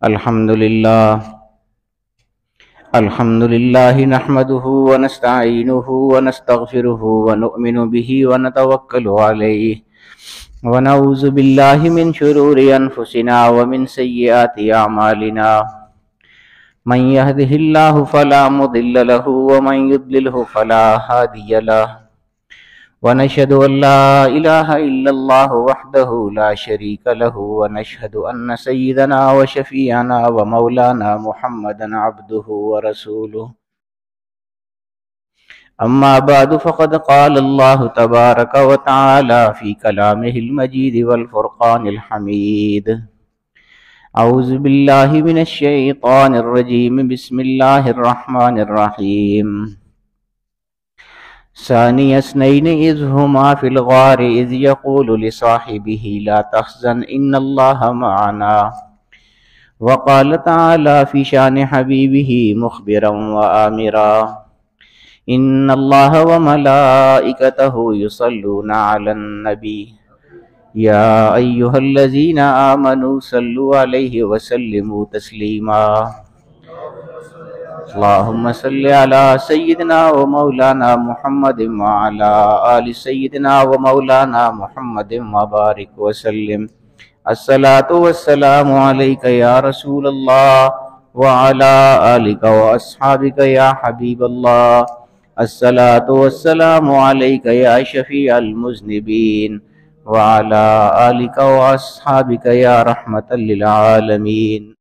الحمد لله نحمده ونستعينه ونستغفره ونؤمن به ونتوكل عليه ونعوذ بالله من شرور أنفسنا ومن سيئات أعمالنا من يهده الله فلا مضل له ومن يضلله فلا هادي له ونشهد أن لا إله إلا الله وحده لا شريك له ونشهد أن سيدنا وشفيعنا ومولانا محمدا عبده ورسوله أما بعد فقد قال الله تبارك وتعالى في كلامه المجيد والفرقان الحميد أعوذ بالله من الشيطان الرجيم بسم الله الرحمن الرحيم ثاني اثنين إذ هما في الغار إذ يقول لصاحبه لا تحزن إن الله معنا وقال تعالى في شان حبيبه مخبرا وآمرا إن الله وملائكته يصلون على النبي يا أيها الذين آمنوا صلوا عليه وسلموا تسليما اللهم صل على سيدنا ومولانا محمد وعلى آل سيدنا ومولانا محمد وبارك وسلم الصلاة والسلام عليك يا رسول الله وعلى آلك وأصحابك يا حبيب الله الصلاة والسلام عليك يا شفيع المذنبين وعلى آلك وأصحابك يا رحمة للعالمين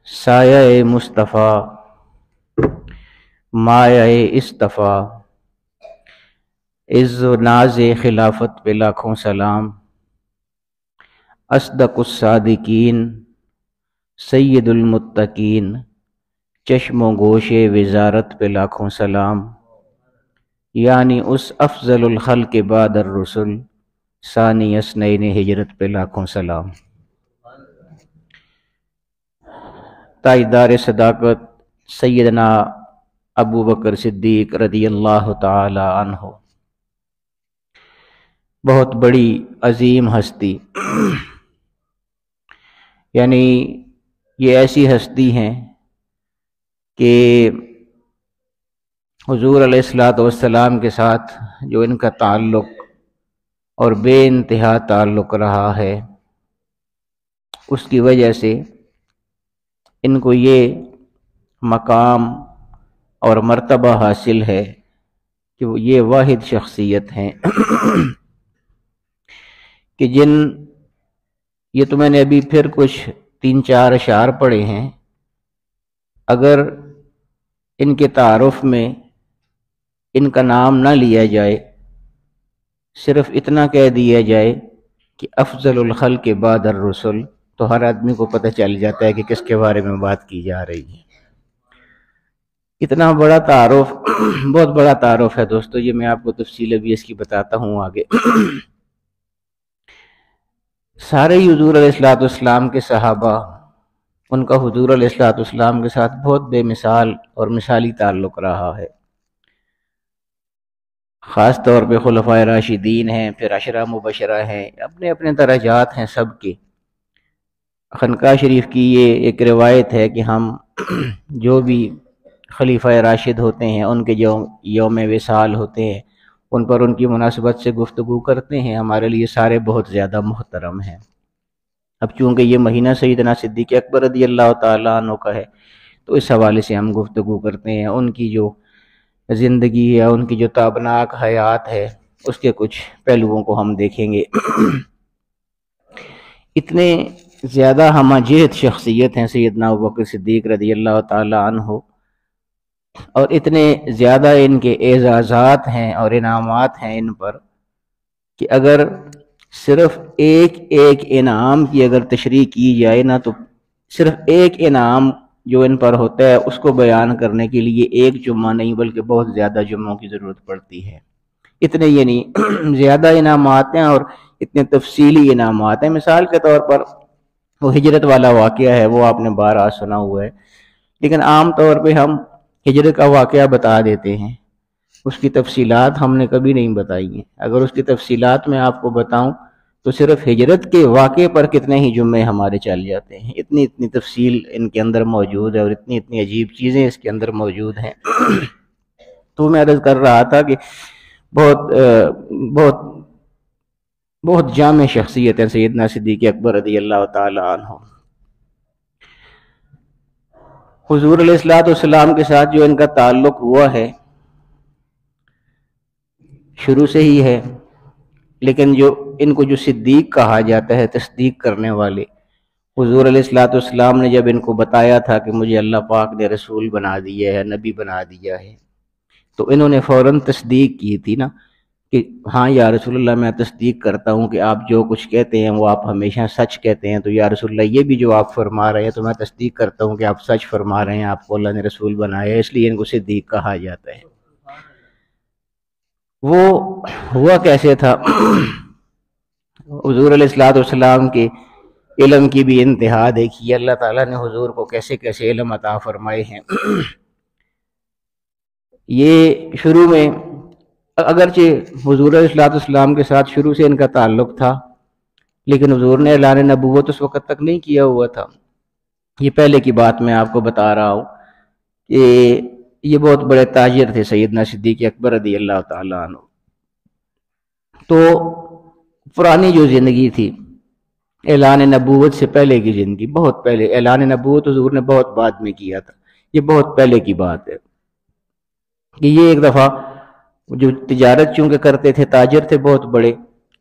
سایہ مصطفیٰ مایہ اصطفیٰ عز و ناز خلافت پہ لاکھوں سلام اصدق الصادقین سید المتقین چشم و گوش وزارت پہ لاکھوں سلام یعنی اس افضل الخلق بعد الرسل ثانی اثنین ہجرت پہ لاکھوں سلام تاجدار صداقت سیدنا ابو بکر صدیق رضی اللہ تعالی عنہ بہت بڑی عظیم ہستی، یعنی یہ ایسی ہستی ہیں کہ حضور علیہ الصلوۃ والسلام کے ساتھ جو ان کا تعلق اور بے انتہا تعلق رہا ہے، اس کی وجہ سے ان کو یہ مقام اور مرتبہ حاصل ہے کہ وہ یہ واحد شخصیت ہیں کہ یہ تو میں نے ابھی پھر کچھ 3-4 اشعار پڑھے ہیں، اگر ان کے تعارف میں ان کا نام نہ لیا جائے، صرف اتنا کہہ دیا جائے کہ افضل الخلق بعد الرسل، تو ہر آدمی کو پتہ چل جاتا ہے کہ کس کے بارے میں بات کی جا رہی ہے۔ اتنا بڑا تعارف، بہت بڑا تعارف ہے دوستو، یہ میں آپ کو تفصیل ابھی اس کی بتاتا ہوں آگے۔ سارے ہی حضور علیہ الصلوۃ والسلام کے صحابہ، ان کا حضور علیہ الصلوۃ والسلام کے ساتھ بہت بے مثال اور مثالی تعلق رہا ہے۔ خاص طور پہ خلفائے راشدین ہیں، پھر عشرہ مبشرہ ہیں، اپنے اپنے درجات ہیں سب کے۔ خانقاہ شریف کی یہ ایک روایت ہے کہ ہم جو بھی خلیفہ راشد ہوتے ہیں، ان کے جو یوم وصال ہوتے ہیں، ان پر ان کی مناسبت سے گفتگو کرتے ہیں، ہمارے لیے سارے بہت زیادہ محترم ہیں۔ اب چونکہ یہ مہینہ سیدنا صدیق اکبر رضی اللہ تعالیٰ عنہ کا ہے، تو اس حوالے سے ہم گفتگو کرتے ہیں۔ ان کی جو زندگی ہے، ان کی جو تابناک حیات ہے، اس کے کچھ پہلوؤں کو ہم دیکھیں گے۔ اتنے زیادہ ہمہ جہت شخصیت ہیں سیدنا ابوبکر صدیق رضی اللہ تعالی عنہ، اور اتنے زیادہ ان کے اعزازات ہیں اور انعامات ہیں ان پر کہ اگر صرف ایک انعام کی اگر تشریح کی جائے نا، تو صرف ایک انعام جو ان پر ہوتا ہے اس کو بیان کرنے کے لیے ایک جمعہ نہیں بلکہ بہت زیادہ جمعوں کی ضرورت پڑتی ہے۔ اتنے یعنی زیادہ انعامات ہیں اور اتنے تفصیلی انعامات ہیں۔ مثال کے طور پر وہ ہجرت والا واقعہ ہے، وہ آپ نے بارہا سنا ہوا ہے، لیکن عام طور پہ ہم ہجرت کا واقعہ بتا دیتے ہیں، اس کی تفصیلات ہم نے کبھی نہیں بتائی ہیں۔ اگر اس کی تفصیلات میں آپ کو بتاؤں تو صرف ہجرت کے واقعے پر کتنے ہی جمعے ہمارے چل جاتے ہیں. اتنی اتنی تفصیل ان کے اندر موجود ہے اور اتنی اتنی عجیب چیزیں اس کے اندر موجود ہیں. تو میں عرض کر رہا تھا کہ بہت بہت بہت جامع شخصیت ہے سیدنا صدیق اکبر رضی اللہ تعالی عنہ. حضور علیہ الصلوۃ والسلام کے ساتھ جو ان کا تعلق ہوا ہے شروع سے ہی ہے، لیکن جو ان کو جو صدیق کہا جاتا ہے، تصدیق کرنے والے، حضور علیہ الصلوۃ والسلام نے جب ان کو بتایا تھا کہ مجھے اللہ پاک نے رسول بنا دیا ہے، نبی بنا دیا ہے، تو انہوں نے فوراً تصدیق کی تھی نا کہ ہاں یا رسول اللہ میں تصدیق کرتا ہوں کہ آپ جو کچھ کہتے ہیں وہ آپ ہمیشہ سچ کہتے ہیں، تو یا رسول اللہ یہ بھی جو آپ فرما رہے ہیں تو میں تصدیق کرتا ہوں کہ آپ سچ فرما رہے ہیں، آپ کو اللہ نے رسول بنایا ہے، اس لیے ان کو صدیق کہا جاتا ہے. وہ ہوا کیسے تھا؟ حضور علیہ الصلوۃ والسلام کے علم کی بھی انتہا دیکھیے، اللہ تعالیٰ نے حضور کو کیسے کیسے علم عطا فرمائے ہیں. یہ شروع میں اگرچہ حضور علیہ الصلوۃ والسلام کے ساتھ شروع سے ان کا تعلق تھا، لیکن حضور نے اعلان نبوت اس وقت تک نہیں کیا ہوا تھا. یہ پہلے کی بات میں آپ کو بتا رہا ہوں کہ یہ بہت بڑے تاجر تھے سیدنا صدیق اکبر رضی اللہ تعالیٰ عنہ. تو پرانی جو زندگی تھی، اعلان نبوت سے پہلے کی زندگی، بہت پہلے، اعلان نبوت حضور نے بہت بعد میں کیا تھا، یہ بہت پہلے کی بات ہے کہ یہ ایک دفعہ جو تجارت چونکہ کرتے تھے، تاجر تھے بہت بڑے،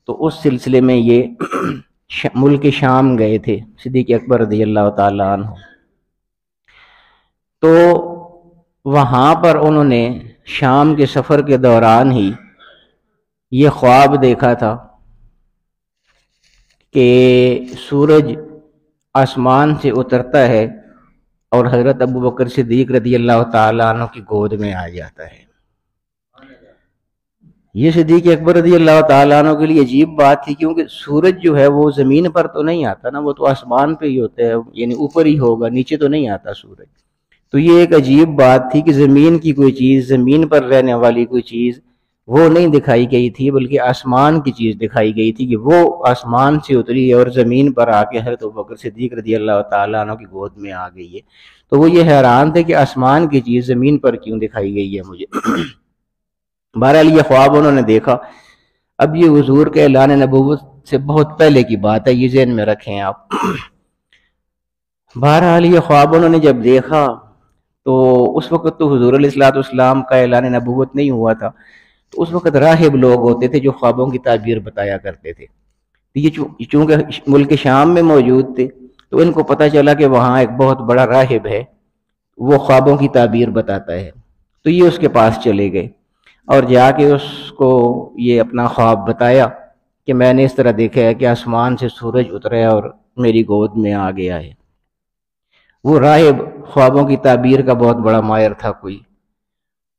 تو اس سلسلے میں یہ ملک شام گئے تھے صدیق اکبر رضی اللہ تعالیٰ عنہ. تو وہاں پر انہوں نے شام کے سفر کے دوران ہی یہ خواب دیکھا تھا کہ سورج آسمان سے اترتا ہے اور حضرت ابو بکر صدیق رضی اللہ تعالیٰ عنہ کی گود میں آ جاتا ہے. یہ صدیق اکبر رضی اللہ تعالیٰ عنہ کے لیے عجیب بات تھی، کیونکہ سورج جو ہے وہ زمین پر تو نہیں آتا نا، وہ تو آسمان پہ ہی ہوتا ہے، یعنی اوپر ہی ہوگا، نیچے تو نہیں آتا سورج. تو یہ ایک عجیب بات تھی کہ زمین کی کوئی چیز، زمین پر رہنے والی کوئی چیز وہ نہیں دکھائی گئی تھی، بلکہ آسمان کی چیز دکھائی گئی تھی کہ وہ آسمان سے اتری اور زمین پر آ کے حضرت ابوبکر صدیق رضی اللہ تعالیٰ عنہ کی گود میں آ گئی ہے. تو وہ یہ حیران تھے کہ آسمان کی چیز زمین پر کیوں دکھائی گئی ہے مجھے. بہرحال یہ خواب انہوں نے دیکھا. اب یہ حضور کے اعلان نبوت سے بہت پہلے کی بات ہے، یہ ذہن میں رکھیں آپ. بہرحال یہ خواب انہوں نے جب دیکھا تو اس وقت تو حضور علیہ الصلوۃ والسلام کا اعلان نبوت نہیں ہوا تھا، تو اس وقت راہب لوگ ہوتے تھے جو خوابوں کی تعبیر بتایا کرتے تھے. یہ چونکہ ملک شام میں موجود تھے تو ان کو پتہ چلا کہ وہاں ایک بہت بڑا راہب ہے، وہ خوابوں کی تعبیر بتاتا ہے. تو یہ اس کے پاس چلے گئے اور جا کے اس کو یہ اپنا خواب بتایا کہ میں نے اس طرح دیکھا ہے کہ آسمان سے سورج اترا اور میری گود میں آ گیا ہے. وہ راہب خوابوں کی تعبیر کا بہت بڑا ماہر تھا کوئی.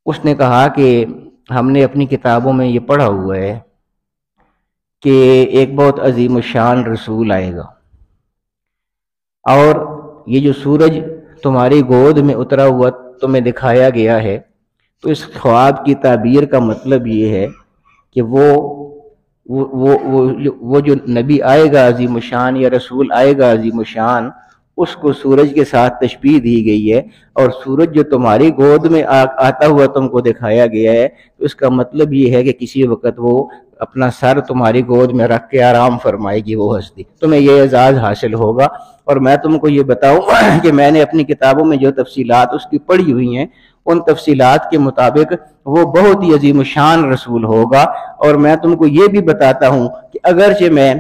اس نے کہا کہ ہم نے اپنی کتابوں میں یہ پڑھا ہوا ہے کہ ایک بہت عظیم الشان رسول آئے گا، اور یہ جو سورج تمہاری گود میں اترا ہوا تمہیں دکھایا گیا ہے، تو اس خواب کی تعبیر کا مطلب یہ ہے کہ وہ جو نبی آئے گا عظیم الشان یا رسول آئے گا عظیم الشان، اس کو سورج کے ساتھ تشبیہ دی گئی ہے، اور سورج جو تمہاری گود میں آتا ہوا تم کو دکھایا گیا ہے، تو اس کا مطلب یہ ہے کہ کسی وقت وہ اپنا سر تمہاری گود میں رکھ کے آرام فرمائے گی وہ ہستی، تمہیں یہ اعزاز حاصل ہوگا. اور میں تم کو یہ بتاؤں کہ میں نے اپنی کتابوں میں جو تفصیلات اس کی پڑھی ہوئی ہیں، ان تفصیلات کے مطابق وہ بہت ہی عظیم الشان رسول ہوگا. اور میں تم کو یہ بھی بتاتا ہوں کہ اگرچہ میں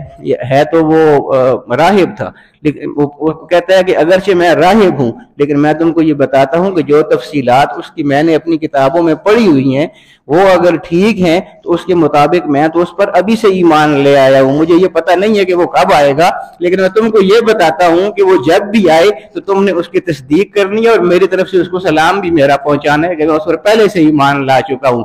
ہے تو وہ راہب تھا، لیکن وہ کہتا ہے کہ اگرچہ میں راہب ہوں، لیکن میں تم کو یہ بتاتا ہوں کہ جو تفصیلات اس کی میں نے اپنی کتابوں میں پڑھی ہوئی ہیں وہ اگر ٹھیک ہیں تو اس کے مطابق میں تو اس پر ابھی سے ایمان لے آیا ہوں. مجھے یہ پتہ نہیں ہے کہ وہ کب آئے گا، لیکن میں تم کو یہ بتاتا ہوں کہ وہ جب بھی آئے تو تم نے اس کی تصدیق کرنی ہے اور میری طرف سے اس کو سلام بھی میرا پہنچانا ہے کہ میں اس پر پہلے سے ایمان لا چکا ہوں.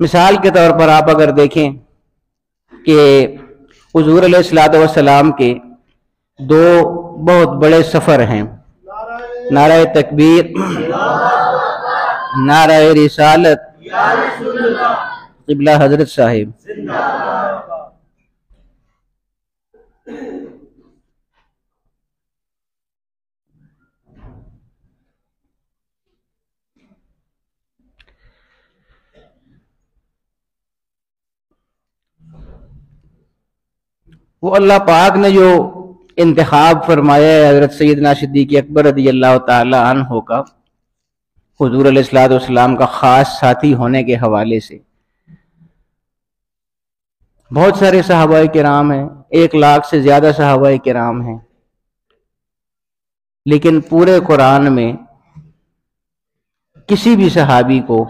مثال کے طور پر آپ اگر دیکھیں کہ حضور علیہ الصلوۃ والسلام کے دو بہت بڑے سفر ہیں، نعرہ تکبیر، نعرہ رسالت، قبلہ حضرت صاحب۔ وہ اللہ پاک نے جو انتخاب فرمایا ہے حضرت سیدنا صدیق اکبر رضی اللہ تعالی عنہ کا حضور علیہ الصلوۃ والسلام کا خاص ساتھی ہونے کے حوالے سے، بہت سارے صحابہ کرام ہیں، 1,00,000 سے زیادہ صحابہ کرام ہیں، لیکن پورے قرآن میں کسی بھی صحابی کو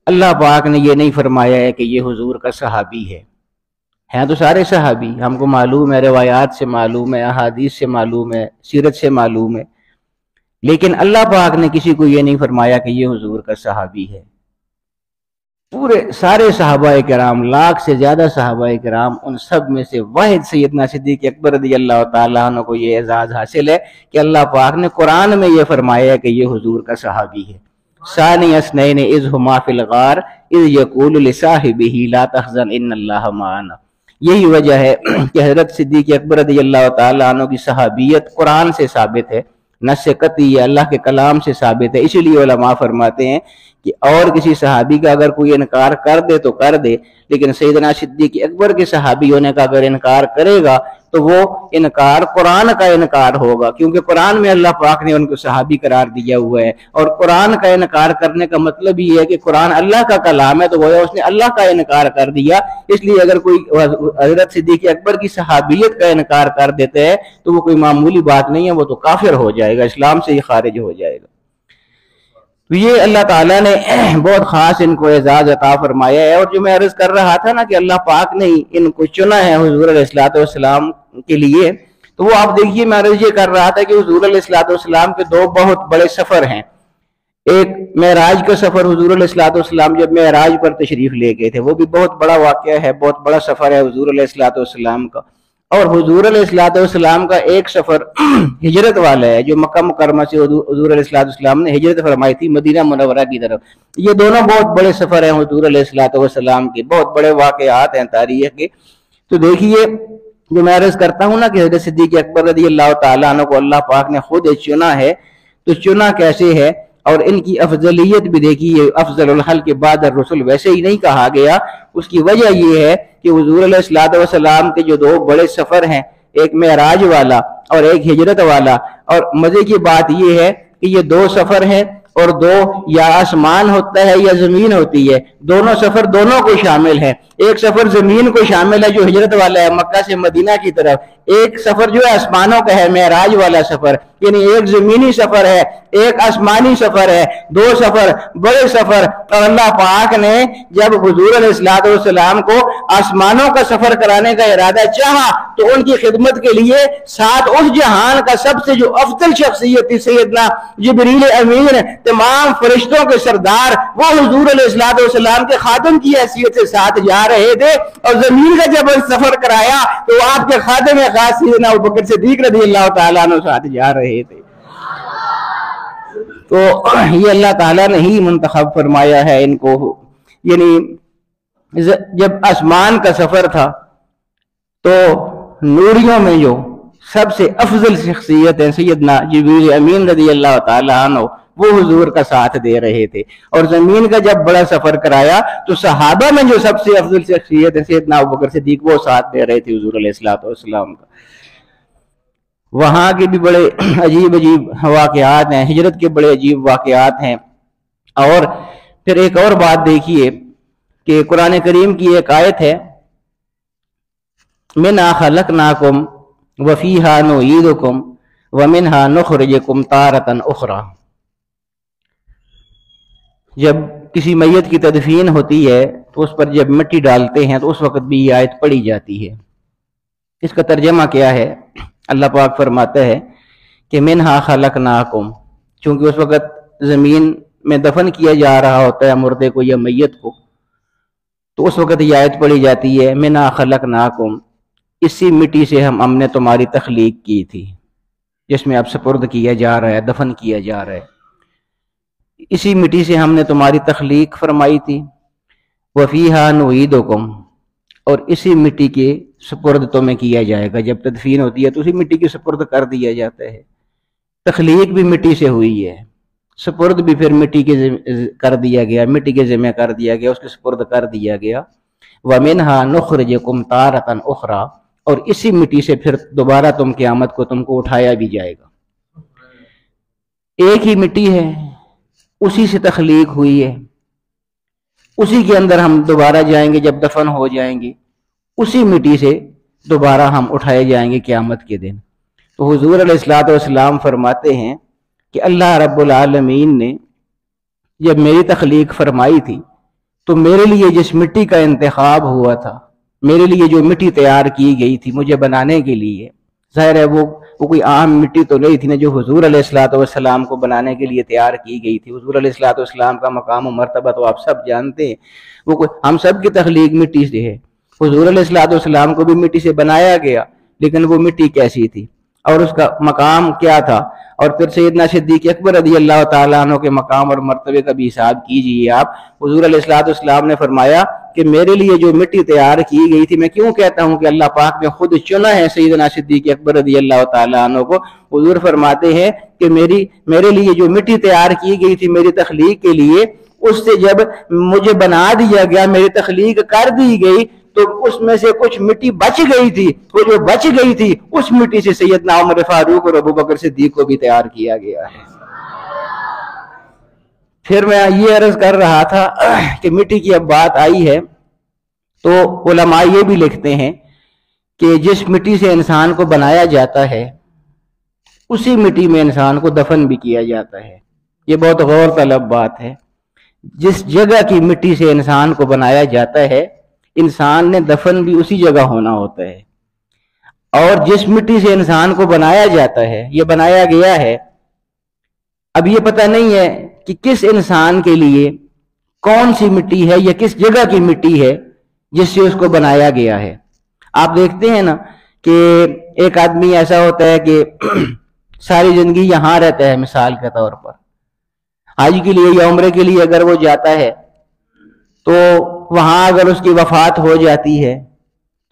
اللہ پاک نے یہ نہیں فرمایا ہے کہ یہ حضور کا صحابی ہے۔ ہیں تو سارے صحابی، ہم کو معلوم ہے، روایات سے معلوم ہے، احادیث سے معلوم ہے، سیرت سے معلوم ہے، لیکن اللہ پاک نے کسی کو یہ نہیں فرمایا کہ یہ حضور کا صحابی ہے۔ پورے سارے صحابہ کرام، 1,00,000 سے زیادہ صحابہ کرام، ان سب میں سے واحد سیدنا صدیق اکبر رضی اللہ تعالیٰ عنہ کو یہ اعزاز حاصل ہے کہ اللہ پاک نے قرآن میں یہ فرمایا ہے کہ یہ حضور کا صحابی ہے۔ ثانی اثنین اذ ہما فی الغار اذ یقول لصاحبہ لا تحزن ان اللہ معنا۔ یہی وجہ ہے کہ حضرت صدیق اکبر رضی اللہ تعالیٰ عنہ کی صحابیت قرآن سے ثابت ہے، نص قطعی ہے، اللہ کے کلام سے ثابت ہے۔ اسی لیے علماء فرماتے ہیں کہ اور کسی صحابی کا اگر کوئی انکار کر دے تو کر دے، لیکن سیدنا صدیق اکبر کے صحابی ہونے کا اگر انکار کرے گا تو وہ انکار قرآن کا انکار ہوگا، کیونکہ قرآن میں اللہ پاک نے ان کو صحابی قرار دیا ہوا ہے، اور قرآن کا انکار کرنے کا مطلب یہ ہے کہ قرآن اللہ کا کلام ہے، تو وہ اس نے اللہ کا انکار کر دیا۔ اس لیے اگر کوئی حضرت صدیق اکبر کی صحابیت کا انکار کر دیتا ہے تو وہ کوئی معمولی بات نہیں ہے، وہ تو کافر ہو جائے گا، اسلام سے ہی خارج ہو جائے گا۔ تو یہ اللہ تعالیٰ نے بہت خاص ان کو اعزاز عطا فرمایا ہے، اور جو میں عرض کر رہا تھا نا کہ اللہ پاک نے ان کو چنا ہے حضور علیہ الصلوۃ والسلام کے لیے، تو وہ آپ دیکھیے، میں عرض یہ کر رہا تھا کہ حضور علیہ الصلوۃ والسلام کے دو بہت بڑے سفر ہیں۔ ایک معراج کا سفر، حضور علیہ الصلوۃ والسلام جب معراج پر تشریف لے گئے تھے، وہ بھی بہت بڑا واقعہ ہے، بہت بڑا سفر ہے حضور علیہ الصلوۃ والسلام کا۔ اور حضور علیہ الصلوۃ والسلام کا ایک سفر ہجرت والا ہے، جو مکہ مکرمہ سے حضور علیہ الصلوۃ والسلام نے ہجرت فرمائی تھی مدینہ منورہ کی طرف۔ یہ دونوں بہت بڑے سفر ہیں حضور علیہ الصلوۃ والسلام کے، بہت بڑے واقعات ہیں تاریخ کے۔ تو دیکھیے، جو میں عرض کرتا ہوں نا کہ حضرت صدیق اکبر رضی اللہ تعالیٰ عنہ کو اللہ پاک نے خود چنا ہے، تو چنا کیسے ہے، اور ان کی افضلیت بھی دیکھیے، افضل الخلق بعد الرسل ویسے ہی نہیں کہا گیا۔ اس کی وجہ یہ ہے کہ حضور علیہ الصلوۃ والسلام کے جو دو بڑے سفر ہیں، ایک معراج والا اور ایک ہجرت والا، اور مزے کی بات یہ ہے کہ یہ دو سفر ہیں، اور دو یا آسمان ہوتا ہے یا زمین ہوتی ہے، دونوں سفر دونوں کو شامل ہے۔ ایک سفر زمین کو شامل ہے جو ہجرت والا ہے مکہ سے مدینہ کی طرف، ایک سفر جو ہے آسمانوں کا ہے معراج والا سفر، یعنی ایک زمینی سفر ہے ایک آسمانی سفر ہے، دو سفر بڑے سفر۔ اور اللہ پاک نے جب حضور علیہ الصلوۃ والسلام کو آسمانوں کا سفر کرانے کا ارادہ چاہا تو ان کی خدمت کے لیے ساتھ اس جہان کا سب سے جو افضل شخصیت تھی سیدنا جبریل امین، تمام فرشتوں کے سردار، وہ حضور علیہ الصلوۃ والسلام کے خادم کی حیثیت سے ساتھ جا رہے تھے۔ اور زمین کا جب سفر کرایا تو آپ کے خادم خاص سیدنا ابوبکر صدیق رضی اللہ تعالیٰ عنہ ساتھ جا رہے تھے۔ تو یہ اللہ تعالیٰ نے ہی منتخب فرمایا ہے ان کو۔ یعنی جب آسمان کا سفر تھا تو نوریوں میں جو سب سے افضل شخصیت ہے سیدنا جبریل امین رضی اللہ تعالیٰ عنہ، وہ حضور کا ساتھ دے رہے تھے۔ اور زمین کا جب بڑا سفر کرایا تو صحابہ میں جو سب سے افضل شخصیت ہے سیدنا ابوبکر صدیق، وہ ساتھ دے رہے تھے حضور علیہ الصلوۃ والسلام کا۔ وہاں کے بھی بڑے عجیب عجیب واقعات ہیں، ہجرت کے بڑے عجیب واقعات ہیں۔ اور پھر ایک اور بات دیکھیے کہ قرآن کریم کی ایک آیت ہے، مِنْهَا خَلَقْنَاكُمْ وَفِيهَا نُعِيدُكُمْ وَمِنْهَا نُخْرِجُكُمْ تَارَةً أُخْرَى۔ جب کسی میت کی تدفین ہوتی ہے تو اس پر جب مٹی ڈالتے ہیں تو اس وقت بھی یہ آیت پڑھی جاتی ہے۔ اس کا ترجمہ کیا ہے؟ اللہ پاک فرماتا ہے کہ منہا خلقناکم، چونکہ اس وقت زمین میں دفن کیا جا رہا ہوتا ہے مردے کو یا میت کو، تو اس وقت یہ آیت پڑھی جاتی ہے منا خلقناکم، اسی مٹی سے ہم نے تمہاری تخلیق کی تھی، جس میں اب سپرد کیا جا رہا ہے، دفن کیا جا رہا ہے، اسی مٹی سے ہم نے تمہاری تخلیق فرمائی تھی۔ وفیہا نعیدکم، اور اسی مٹی کے سپرد تمہیں کیا جائے گا، جب تدفین ہوتی ہے تو اسی مٹی کے سپرد کر دیا جاتا ہے۔ تخلیق بھی مٹی سے ہوئی ہے، سپرد بھی پھر مٹی کے کر دیا گیا، مٹی کے ذمہ کر دیا گیا، اس کے سپرد کر دیا گیا۔ وَمِنْهَا نُخْرِجُكُمْ تَارَةً أُخْرَىٰ، اور اسی مٹی سے پھر دوبارہ قیامت کو تم کو اٹھایا بھی جائے گا۔ ایک ہی مٹی ہے، اسی سے تخلیق ہوئی ہے، اسی کے اندر ہم دوبارہ جائیں گے جب دفن ہو جائیں گے، اسی مٹی سے دوبارہ ہم اٹھائے جائیں گے قیامت کے دن۔ تو حضور علیہ الصلوۃ والسلام فرماتے ہیں کہ اللہ رب العالمین نے جب میری تخلیق فرمائی تھی تو میرے لیے جس مٹی کا انتخاب ہوا تھا، میرے لیے جو مٹی تیار کی گئی تھی مجھے بنانے کے لیے، ظاہر ہے وہ کوئی عام مٹی تو نہیں تھی نا، جو حضور علیہ الصلوۃ والسلام کو بنانے کے لیے تیار کی گئی تھی۔ حضور علیہ الصلوۃ والسلام کا مقام و مرتبہ تو آپ سب جانتے ہیں، وہ ہم سب کی تخلیق مٹی سے ہے۔ حضور علیہ الصلوۃ والسلام کو بھی مٹی سے بنایا گیا، لیکن وہ مٹی کیسی تھی اور اس کا مقام کیا تھا، اور پھر سیدنا صدیق اکبر رضی اللہ تعالیٰ عنہ کے مقام اور مرتبے کا بھی حساب کیجئے آپ۔ حضور علیہ الصلوۃ والسلام نے فرمایا کہ میرے لیے جو مٹی تیار کی گئی تھی، میں کیوں کہتا ہوں کہ اللہ پاک نے خود چنا ہے سیدنا صدیق اکبر رضی اللہ تعالیٰ عنہ کو، حضور فرماتے ہیں کہ میرے لیے جو مٹی تیار کی گئی تھی میری تخلیق کے لیے، اس سے جب مجھے بنا دیا گیا، میری تخلیق کر دی گئی، تو اس میں سے کچھ مٹی بچ گئی تھی، وہ جو بچ گئی تھی اس مٹی سے سیدنا عمر فاروق اور ابوبکر صدیق کو بھی تیار کیا گیا ہے۔ پھر میں یہ عرض کر رہا تھا کہ مٹی کی اب بات آئی ہے تو علماء یہ بھی لکھتے ہیں کہ جس مٹی سے انسان کو بنایا جاتا ہے اسی مٹی میں انسان کو دفن بھی کیا جاتا ہے۔ یہ بہت غور طلب بات ہے۔ جس جگہ کی مٹی سے انسان کو بنایا جاتا ہے، انسان نے دفن بھی اسی جگہ ہونا ہوتا ہے، اور جس مٹی سے انسان کو بنایا جاتا ہے، یہ بنایا گیا ہے، اب یہ پتہ نہیں ہے کہ کس انسان کے لیے کون سی مٹی ہے یا کس جگہ کی مٹی ہے جس سے اس کو بنایا گیا ہے۔ آپ دیکھتے ہیں نا کہ ایک آدمی ایسا ہوتا ہے کہ ساری زندگی یہاں رہتا ہے، مثال کے طور پر حج کے لیے یا عمرے کے لیے اگر وہ جاتا ہے تو وہاں اگر اس کی وفات ہو جاتی ہے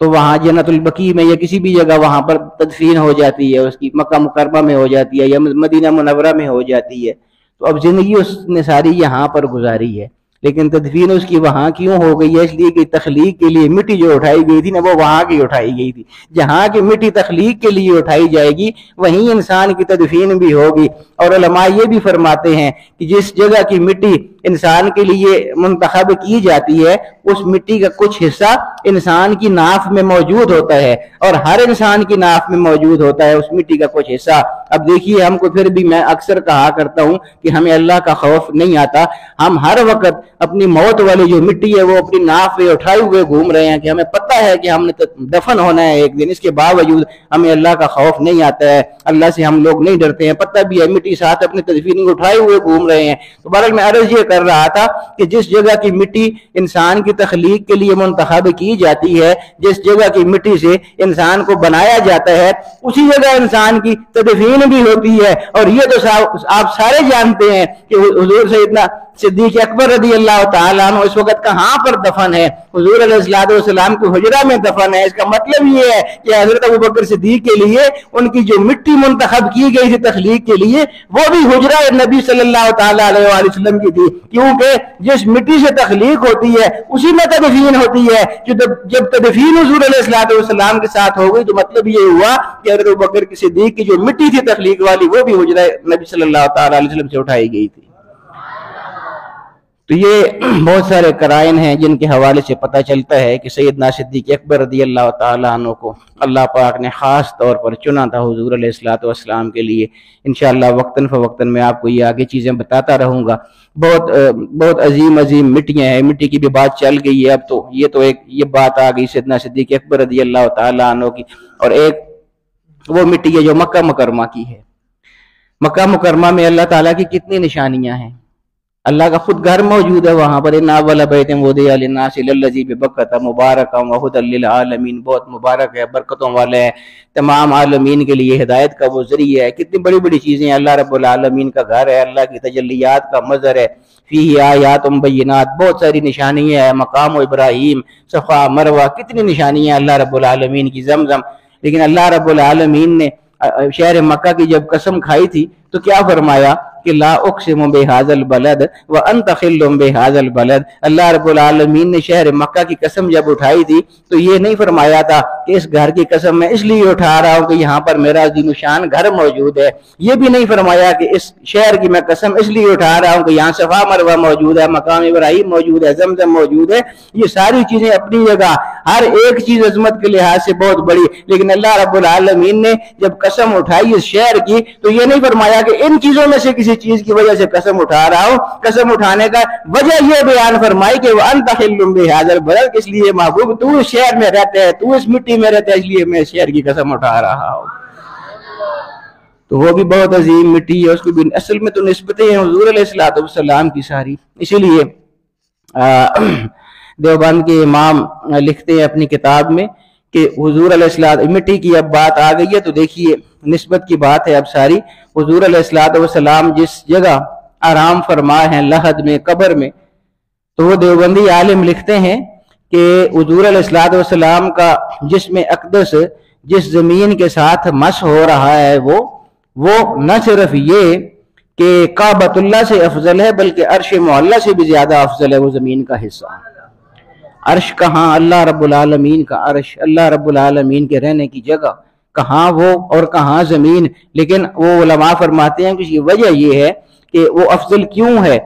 تو وہاں جنت البقیع میں یا کسی بھی جگہ وہاں پر تدفین ہو جاتی ہے، اس کی مکہ مکرمہ میں ہو جاتی ہے یا مدینہ منورہ میں ہو جاتی ہے۔ تو اب زندگی اس نے ساری یہاں پر گزاری ہے، لیکن تدفین اس کی وہاں کیوں ہو گئی ہے؟ اس لیے کہ تخلیق کے لیے مٹی جو اٹھائی گئی تھی نا، وہ وہاں کی اٹھائی گئی تھی۔ جہاں کی مٹی تخلیق کے لیے اٹھائی جائے گی وہیں انسان کی تدفین بھی ہوگی۔ اور علماء یہ بھی فرماتے ہیں کہ جس جگہ کی مٹی انسان کے لیے منتخب کی جاتی ہے اس مٹی کا کچھ حصہ انسان کی ناف میں موجود ہوتا ہے، اور ہر انسان کی ناف میں موجود ہوتا ہے اس مٹی کا کچھ حصہ۔ اب دیکھیے، ہم کو پھر بھی میں اکثر کہا کرتا ہوں کہ ہمیں اللہ کا خوف نہیں آتا، ہم ہر وقت اپنی موت والی جو مٹی ہے وہ اپنی ناف پہ اٹھائے ہوئے گھوم رہے ہیں کہ ہمیں پتہ ہے کہ ہم نے دفن ہونا ہے ایک دن، اس کے باوجود ہمیں اللہ کا خوف نہیں آتا ہے، اللہ سے ہم لوگ نہیں ڈرتے ہیں، پتہ بھی ہے مٹی ساتھ اپنی تدفین کو اٹھائے ہوئے گھوم رہے ہیں۔ تو بہرحال میں عرض یہ کر رہا تھا کہ جس جگہ کی مٹی انسان کی تخلیق کے لیے منتخب کی جاتی ہے، جس جگہ کی مٹی سے انسان کو بنایا جاتا ہے، اسی جگہ انسان کی تدفین بھی ہوتی ہے۔ اور یہ تو آپ سارے جانتے ہیں کہ حضور سیدنا صدیق اکبر رضی اللہ تعالیٰ عنہ اس وقت کہاں پر دفن ہے؟ حضور علیہ الصلوۃ والسلام کے حجرہ میں دفن ہے۔ اس کا مطلب یہ ہے کہ حضرت ابوبکر صدیق کے لیے ان کی جو مٹی منتخب کی گئی تھی تخلیق کے لیے، وہ بھی حجرہ نبی صلی اللہ تعالیٰ علیہ وآلہ وسلم کی تھی، کیونکہ جس مٹی سے تخلیق ہوتی ہے اسی میں تدفین ہوتی ہے۔ جب تدفین حضور علیہ الصلوۃ والسلام کے ساتھ ہو گئی تو مطلب یہ ہوا کہ حضرت ابوبکر صدیق کی جو مٹی تھی تخلیق والی، وہ بھی حجرہ نبی صلی اللہ تعالیٰ علیہ وسلم سے اٹھائی گئی تھی۔ تو یہ بہت سارے قرائن ہیں جن کے حوالے سے پتہ چلتا ہے کہ سیدنا صدیق اکبر رضی اللہ تعالیٰ عنہ کو اللہ پاک نے خاص طور پر چنا تھا حضور علیہ الصلوۃ والسلام کے لیے۔ انشاءاللہ وقتاً فوقتاً میں آپ کو یہ آگے چیزیں بتاتا رہوں گا۔ بہت عظیم مٹیاں ہیں، مٹی کی بھی بات چل گئی ہے، اب تو یہ بات آ گئی سیدنا صدیق اکبر رضی اللہ تعالیٰ عنہ کی۔ اور ایک وہ مٹی ہے جو مکہ مکرمہ کی ہے۔ مکہ مکرمہ میں اللہ تعالیٰ کی کتنی نشانیاں ہیں۔ اللہ کا خود گھر موجود ہے وہاں پر، اِنَّ أَوَّلَ بَيْتٍ وُضِعَ لِلنَّاسِ لَلَّذِي بِبَكَّةَ مُبَارَكًا وَهُدًى لِّلْعَالَمِينَ، بہت مبارک ہے، برکتوں والا ہے، تمام عالمین کے لیے ہدایت کا وہ ذریعہ ہے۔ کتنی بڑی بڑی چیزیں ہیں، اللہ رب العالمین کا گھر ہے، اللہ کی تجلیات کا مظہر ہے، فیہ آیات بینات، بہت ساری نشانیاں ہیں، مقام ابراہیم، صفا مروہ، کتنی نشانیاں اللہ رب العالمین کی، زمزم۔ لیکن اللہ رب العالمین نے شہر مکہ کی جب قسم کھائی تھی تو کیا فرمایا کہ لا اقسم بہذا البلد وانت حل بہذا البلد۔ اللہ رب العالمین نے شہر مکہ کی قسم جب اٹھائی تھی تو یہ نہیں فرمایا تھا کہ اس گھر کی قسم میں اس لیے اٹھا رہا ہوں کہ یہاں پر میرا عظیم شان گھر موجود ہے، یہ بھی نہیں فرمایا کہ اس شہر کی میں قسم اس لیے اٹھا رہا ہوں کہ یہاں صفا مروہ موجود ہے، مقام ابراہیم موجود ہے، زمزم موجود ہے۔ یہ ساری چیزیں اپنی جگہ، ہر ایک چیز عظمت کے لحاظ سے بہت بڑی، لیکن اللہ رب العالمین نے جب قسم اٹھائی اس شہر کی تو یہ نہیں فرمایا کہ ان چیزوں میں سے کسی چیز کی وجہ سے قسم اٹھا رہا ہوں۔ قسم اٹھانے کا وجہ یہ بیان فرمائی کہ وَأَنْتَ حِلٌّ بِهَذَا الْبَلَدِ، اس لیے محبوب تو اس شہر میں رہتا ہے، تو اس مٹی میں رہتا ہے، اس لیے میں اس شہر کی قسم اٹھا رہا ہوں۔ تو وہ بھی بہت عظیم مٹی ہے، اس کو بھی اصل میں تو نسبتیں ہیں حضور علیہ السلام کی ساری۔ اسی لیے دیوبند کے امام لکھتے ہیں اپنی کتاب میں کہ حضور علیہ السلام، مٹی کی اب بات آ گئی ہے تو دیکھیے نسبت کی بات ہے اب ساری۔ حضور علیہ السلام جس جگہ آرام فرما ہیں لحد میں، قبر میں، تو وہ دیوبندی عالم لکھتے ہیں کہ حضور علیہ السلام کا جسم اقدس جس زمین کے ساتھ مس ہو رہا ہے وہ نہ صرف یہ کہ کعبۃ اللہ سے افضل ہے بلکہ عرش معلیٰ سے بھی زیادہ افضل ہے وہ زمین کا حصہ۔ عرش کہاں؟ اللہ رب العالمین کا عرش، اللہ رب العالمین کے رہنے کی جگہ کہاں وہ اور کہاں زمین۔ لیکن وہ علماء فرماتے ہیں کہ اس کی وجہ یہ ہے کہ وہ افضل کیوں ہے،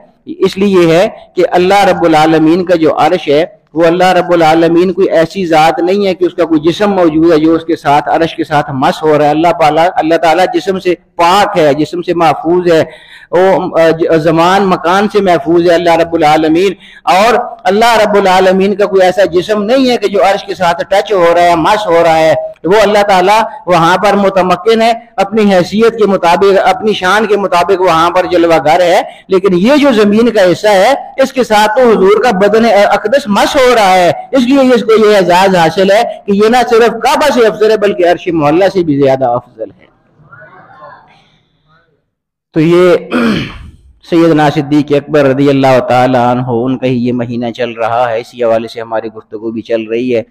اس لیے ہے کہ اللہ رب العالمین کا جو عرش ہے وہ اللہ رب العالمین کوئی ایسی ذات نہیں ہے کہ اس کا کوئی جسم موجود ہے جو اس کے ساتھ عرش کے ساتھ مس ہو رہا ہے۔ اللہ تعالیٰ جسم سے پاک ہے، جسم سے محفوظ ہے، وہ زمان مکان سے محفوظ ہے اللہ رب العالمین، اور اللہ رب العالمین کا کوئی ایسا جسم نہیں ہے کہ جو عرش کے ساتھ ٹچ ہو رہا ہے، مس ہو رہا ہے۔ وہ اللہ تعالیٰ وہاں پر متمکن ہے، اپنی حیثیت کے مطابق، اپنی شان کے مطابق وہاں پر جلوہ گر ہے، لیکن یہ جو زمین کا حصہ ہے اس کے ساتھ تو حضور کا بدن اقدس مس ہو رہا ہے، اس لیے اس کو یہ اعزاز حاصل ہے کہ یہ نہ صرف کعبہ سے افضل ہے بلکہ عرش معلیٰ سے بھی زیادہ افضل ہے۔ تو یہ سیدنا صدیق اکبر رضی اللہ تعالی عنہ، ان کا ہی یہ مہینہ چل رہا ہے، اسی حوالے سے ہماری گفتگو بھی چل رہی ہے۔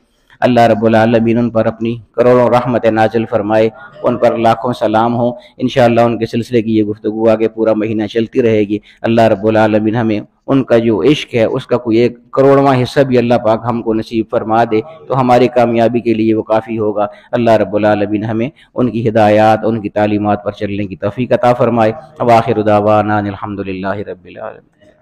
اللہ رب العالمین ان پر اپنی کروڑوں رحمت نازل فرمائے، ان پر لاکھوں سلام ہوں۔ انشاءاللہ ان کے سلسلے کی یہ گفتگو آگے پورا مہینہ چلتی رہے گی۔ اللہ رب العالمین ہمیں ان کا جو عشق ہے اس کا کوئی ایک کروڑواں حصہ بھی اللہ پاک ہم کو نصیب فرما دے تو ہماری کامیابی کے لیے وہ کافی ہوگا۔ اللہ رب العالمین ہمیں ان کی ہدایات، ان کی تعلیمات پر چلنے کی توفیق عطا فرمائے۔ وآخر دعوانا الحمدللہ رب العالمین۔